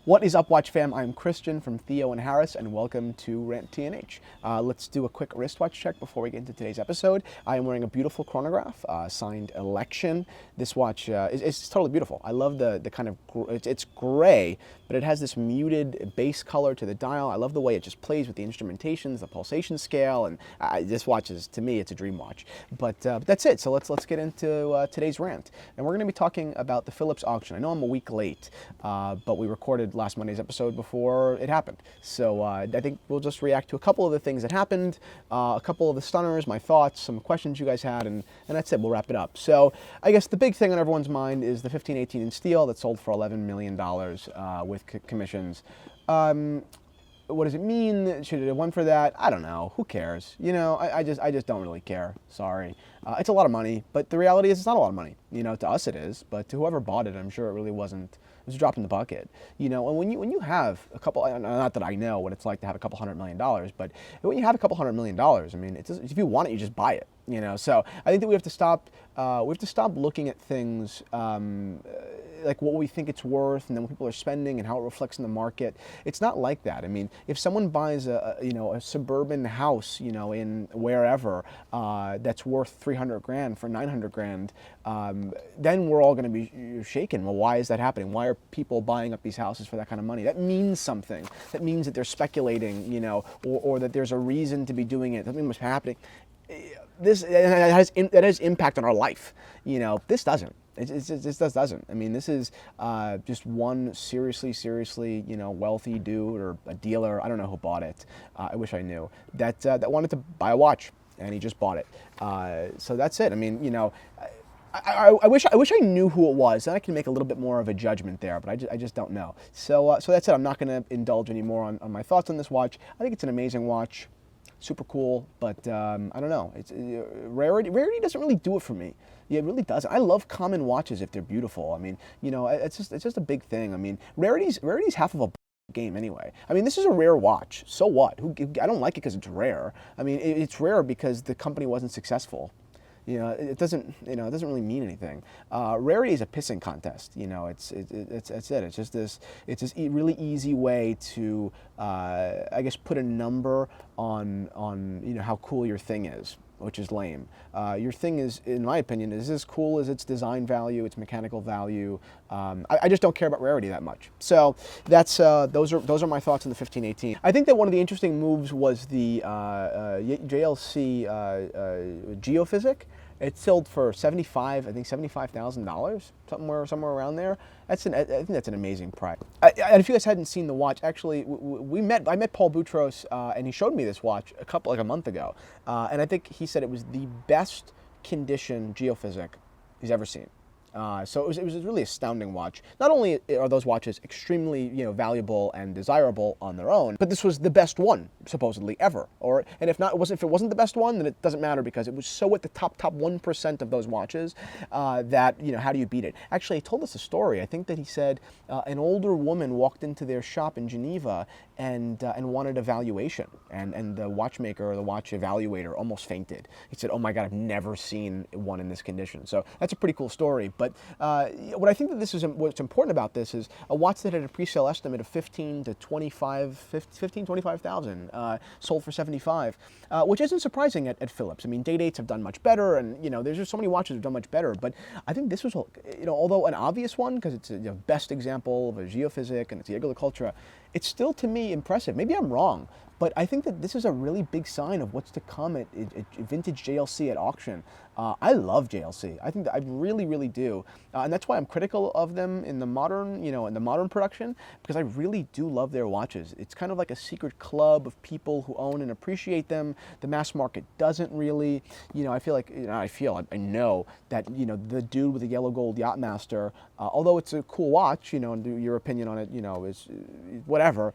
What is up, Watch fam? I'm Christian from Theo and Harris, and welcome to Rant&h. Let's do a quick wristwatch check before we get into today's episode. I am wearing a beautiful chronograph, signed Election. This watch is totally beautiful. I love the kind of, it's gray, but it has this muted base color to the dial. I love the way it just plays with the instrumentations, the pulsation scale, and this watch is, to me, it's a dream watch. But that's it. So let's get into today's rant. And we're going to be talking about the Phillips auction. I know I'm a week late, but we recorded last Monday's episode before it happened. So I think we'll just react to a couple of the things that happened, a couple of the stunners, my thoughts, some questions you guys had, and that's it. We'll wrap it up. So I guess the big thing on everyone's mind is the 1518 in steel that sold for $11 million with commissions. What does it mean? Should it have won for that? I don't know. Who cares? You know, I just don't really care. Sorry. It's a lot of money, but the reality is it's not a lot of money. You know, to us it is, but to whoever bought it, I'm sure it really wasn't. It was a drop in the bucket. You know, and when you have a couple, not that I know what it's like to have a couple $100 million, but when you have a couple $100 million, I mean, it's just, if you want it, you just buy it. You know, so I think that we have to stop looking at things like what we think it's worth and then what people are spending and how it reflects in the market. It's not like that. I mean, if someone buys a suburban house, you know, in wherever that's worth 300 grand for 900 grand, then we're all going to be shaken. Well, why is that happening? Why are people buying up these houses for that kind of money? That means something. That means that they're speculating, you know, or that there's a reason to be doing it. Something was happening. That has impact on our life. You know, this doesn't. It just doesn't. I mean, this is just one seriously, you know, wealthy dude or a dealer. I don't know who bought it. I wish I knew that wanted to buy a watch, and he just bought it. So that's it. I mean, you know, I wish I knew who it was. Then I can make a little bit more of a judgment there, but I just don't know. So that's it. I'm not going to indulge anymore on my thoughts on this watch. I think it's an amazing watch. Super cool, but I don't know. It's rarity doesn't really do it for me. Yeah, it really doesn't. I love common watches if they're beautiful. I mean, you know, it's just a big thing. I mean, rarity's half of a game anyway. I mean, this is a rare watch. So what? I don't like it because it's rare. I mean, it's rare because the company wasn't successful. You know, it doesn't really mean anything. Rarity is a pissing contest. You know, it's it. It's just this really easy way to, I guess, put a number on you know how cool your thing is, which is lame. Your thing is, in my opinion, is as cool as its design value, its mechanical value. I just don't care about rarity that much. So that's those are my thoughts on the 1518. I think that one of the interesting moves was the JLC Geophysic. It sold for $75,000, somewhere around there. I think that's an amazing price. And if you guys hadn't seen the watch, actually, I met Paul Boutros, and he showed me this watch a month ago, and I think he said it was the best condition Geophysic he's ever seen. So it was a really astounding watch. Not only are those watches extremely, you know, valuable and desirable on their own, but this was the best one supposedly ever. And if it wasn't the best one, then it doesn't matter because it was so at the top 1% of those watches that, you know, how do you beat it? Actually, he told us a story. I think that he said an older woman walked into their shop in Geneva and wanted a valuation, and the watchmaker or the watch evaluator almost fainted. He said, "Oh my God, I've never seen one in this condition." So that's a pretty cool story. But what I think that what's important about this is a watch that had a pre-sale estimate of 25,000 sold for 75, which isn't surprising at Phillips. I mean, Day-Dates have done much better, and you know, there's just so many watches that have done much better. But I think this was, you know, although an obvious one because it's a best example of a Geophysic and it's Jaeger-LeCoultre, it's still to me impressive. Maybe I'm wrong, but I think that this is a really big sign of what's to come at vintage JLC at auction. I love JLC. I think that I really do, and that's why I'm critical of them in the modern, you know, in the modern production, because I really do love their watches. It's kind of like a secret club of people who own and appreciate them. The mass market doesn't really. You know, I feel like, you know, I know that, you know, the dude with the yellow gold Yachtmaster, although it's a cool watch, you know, and your opinion on it, you know, is whatever.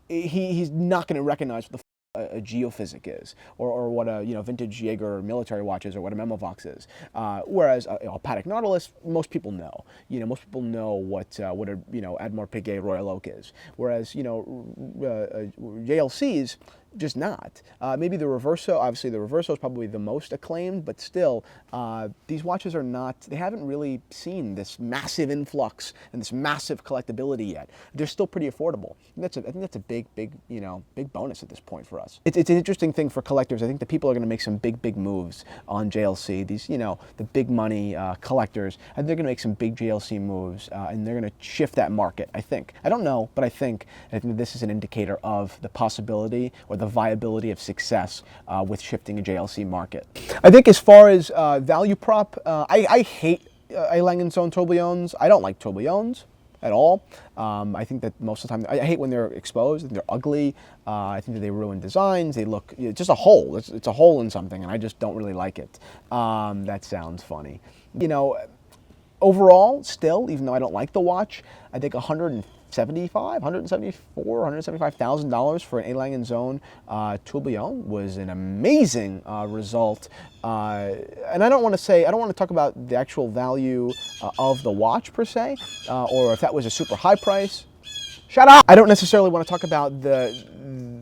He's not going to recognize what the a Geophysic is, or what a, you know, vintage Jaeger military watch is, or what a Memovox is. Whereas a Patek Nautilus, most people know. You know, most people know what a, you know, Admor Piguet Royal Oak is. Whereas, you know, JLCs, just not. Maybe the Reverso, obviously the Reverso is probably the most acclaimed, but still, these watches are not, they haven't really seen this massive influx and this massive collectability yet. They're still pretty affordable. I think that's a big, big bonus at this point for us. It's an interesting thing for collectors. I think that people are going to make some big moves on JLC. These, the big money collectors, and they're going to make some big JLC moves, and they're going to shift that market, I think. I don't know, but I think this is an indicator of the possibility or the viability of success with shifting a JLC market. I think as far as value prop, I hate Lange Söhne tourbillons. I don't like tourbillons at all. I think that most of the time, I hate when they're exposed and they're ugly. I think that they ruin designs. They look, just a hole. It's a hole in something, and I just don't really like it. That sounds funny. Overall, still, even though I don't like the watch, I think $175,000 for an Lange Söhne tourbillon was an amazing result. And I don't want to talk about the actual value of the watch per se, or if that was a super high price. Shut up! I don't necessarily want to talk about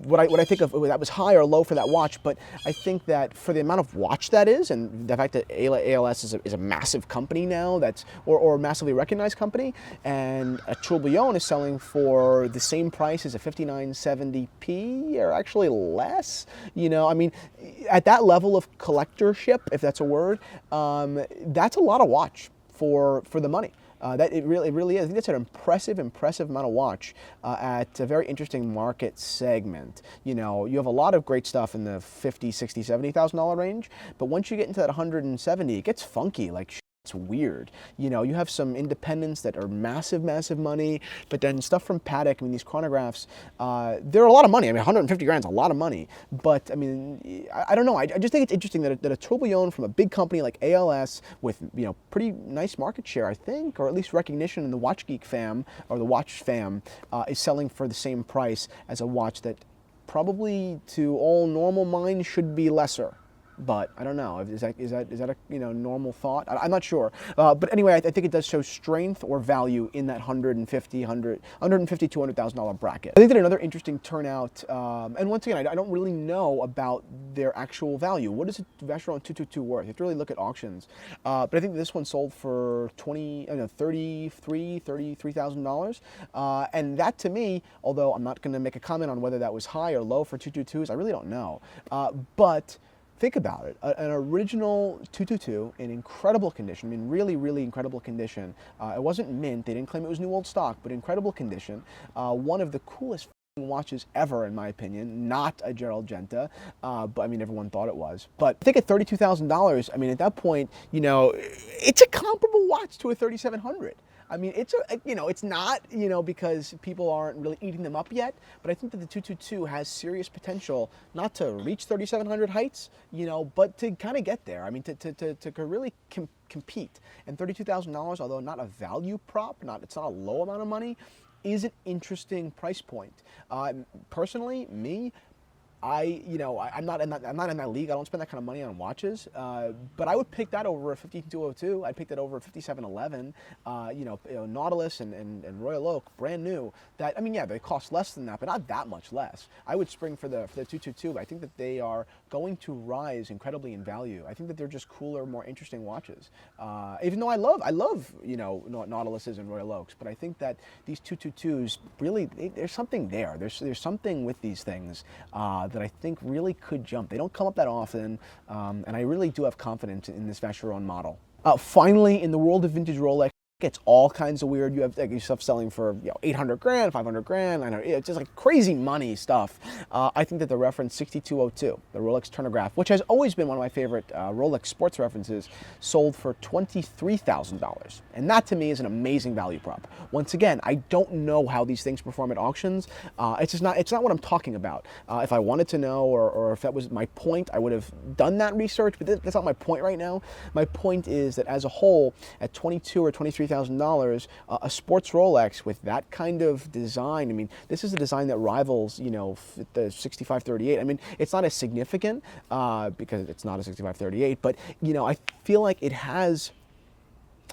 what I think of that was high or low for that watch, but I think that for the amount of watch that is, and the fact that ALS is a massive company now, or a massively recognized company, and a tourbillon is selling for the same price as a 5970p, or actually less. I mean, at that level of collectorship, if that's a word, that's a lot of watch for the money. That it really is. I think that's an impressive amount of watch at a very interesting market segment. You have a lot of great stuff in the $50,000, $60,000, $70,000 range, but once you get into that 170, it gets funky. Like, it's weird. You have some independents that are massive money, but then stuff from Patek, these chronographs, they're a lot of money. 150 grand is a lot of money, but I don't know. I just think it's interesting that a tourbillon from a big company like ALS with, pretty nice market share, I think, or at least recognition in the watch geek fam, or the watch fam, is selling for the same price as a watch that probably to all normal minds should be lesser. But I don't know. Is that a normal thought? I'm not sure. But anyway, I think it does show strength or value in that $200,000 bracket. I think that another interesting turnout, and once again, I don't really know about their actual value. What is a Vacheron 222 worth? You have to really look at auctions. But I think this one sold for $33,000, and that to me, although I'm not going to make a comment on whether that was high or low for 222s, I really don't know. But think about it, an original 222 in incredible condition, really incredible condition. It wasn't mint, they didn't claim it was new old stock, but incredible condition. One of the coolest watches ever, in my opinion, not a Gerald Genta, but everyone thought it was. But I think at $32,000, at that point, it's a comparable watch to a 3700. It's not, because people aren't really eating them up yet, but I think that the 222 has serious potential, not to reach 3700 heights, but to kind of get there. To really compete. And $32,000, although not a value prop, it's not a low amount of money, is an interesting price point. Personally, I'm not in that league. I don't spend that kind of money on watches, but I would pick that over a 5202. I'd pick that over a 5711. Nautilus and Royal Oak, brand new. That they cost less than that, but not that much less. I would spring for the 222. But I think that they are going to rise incredibly in value. I think that they're just cooler, more interesting watches. Even though I love Nautiluses and Royal Oaks, but I think that these 222s really, there's something there. There's something with these things that I think really could jump. They don't come up that often, and I really do have confidence in this Vacheron model. Finally, in the world of vintage Rolex, it's all kinds of weird. You have stuff selling for 800 grand, 500 grand. It's just like crazy money stuff. I think that the reference 6202, the Rolex turnograph, which has always been one of my favorite Rolex sports references, sold for $23,000, and that to me is an amazing value prop. Once again, I don't know how these things perform at auctions. It's not what I'm talking about. If I wanted to know, or if that was my point, I would have done that research. But that's not my point right now. My point is that as a whole, at $22,000 or $23,000, a sports Rolex with that kind of design. This is a design that rivals, the 6538. It's not as significant because it's not a 6538, but I feel like it has.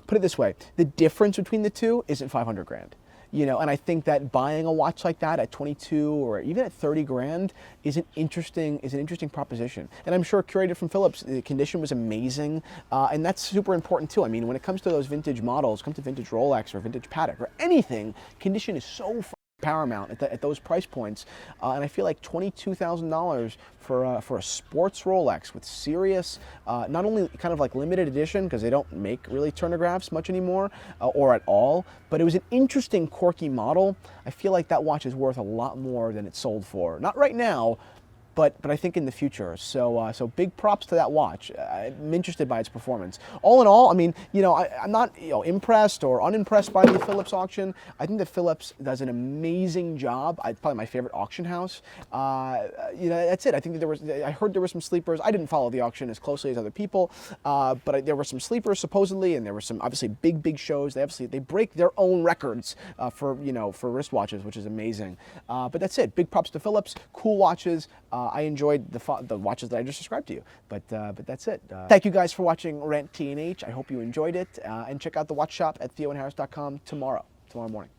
Put it this way: the difference between the two isn't 500 grand. you know, and I think that buying a watch like that at 22 or even at 30 grand is an interesting proposition. And I'm sure curated from Phillips, the condition was amazing, and that's super important too. I mean, when it comes to those vintage models, come to vintage Rolex or vintage Patek or anything, condition is so paramount at those price points, and I feel like $22,000 for a sports Rolex with serious, not only kind of like limited edition, because they don't make really turnographs much anymore or at all, but it was an interesting, quirky model. I feel like that watch is worth a lot more than it's sold for. Not right now, but I think in the future. So big props to that watch. I'm interested by its performance. All in all, I mean, you know, I'm not, you know, impressed or unimpressed by the Phillips auction. I think that Phillips does an amazing job. Probably my favorite auction house. You know, that's it. I think that I heard there were some sleepers. I didn't follow the auction as closely as other people, but there were some sleepers supposedly, and there were some obviously big shows. They break their own records for wristwatches, which is amazing. But that's it. Big props to Phillips. Cool watches. I enjoyed the watches that I just described to you, but that's it. Thank you guys for watching Rant&h. I hope you enjoyed it, and check out the watch shop at theoandharris.com tomorrow morning.